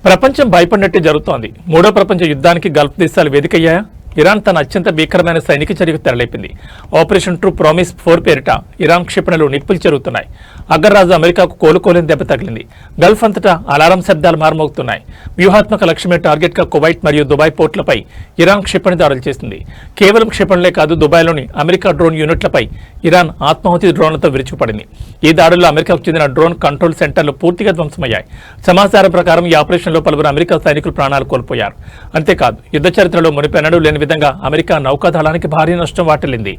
ప్రపంచం భయపడినట్టే జరుగుతోంది. మూడో ప్రపంచ యుద్ధానికి గల్ఫ్ దేశాలు వేదికయ్యాయా? ఇరాన్ తన అత్యంత భీకరమైన సైనిక చర్యకు తెరలేపింది. ఆపరేషన్ ట్రూ ప్రామిస్ 4 పేరిట ఇరాన్ క్షిపణులు నిప్పులు జరుగుతున్నాయి. అగ్రరాజు అమెరికాకు కోలుకోలేని దెబ్బ తగిలింది. గల్ఫ్ అంతటా అలారం శబ్దాలు మారుమోగుతున్నాయి. వ్యూహాత్మక లక్ష్యమే టార్గెట్గా కువైట్ మరియు దుబాయ్ పోర్టులపై ఇరాన్ క్షిపణి దాడులు చేసింది. కేవలం క్షిపణులే కాదు, దుబాయ్లోని అమెరికా డ్రోన్ యూనిట్లపై ఇరాన్ ఆత్మాహుతి డ్రోన్లతో విరుచుకుపడింది. ఈ దాడుల్లో అమెరికాకు చెందిన డ్రోన్ కంట్రోల్ సెంటర్లు పూర్తిగా ధ్వంసమయ్యాయి. సమాచారం ప్రకారం ఈ ఆపరేషన్లో పలువురు అమెరికా సైనికులు ప్రాణాలు కోల్పోయారు. అంతేకాదు, యుద్ధ చరిత్రలో మునిపెన్నడూ లేని విధంగా అమెరికా నౌకాదళానికి భారీ నష్టం వాటిల్లింది.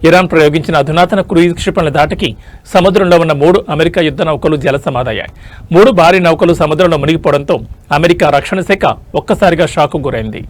ఇరాన్ ప్రయోగించిన అధునాతన క్రూయిజ్ క్షిపణుల దాటికి సముద్రంలో ఉన్న 3 అమెరికా యుద్ధ నౌకలు జలసమాధయ్యాయి. 3 భారీ నౌకలు సముద్రంలో మునిగిపోవడంతో అమెరికా రక్షణ శాఖ ఒక్కసారిగా షాకు గురైంది.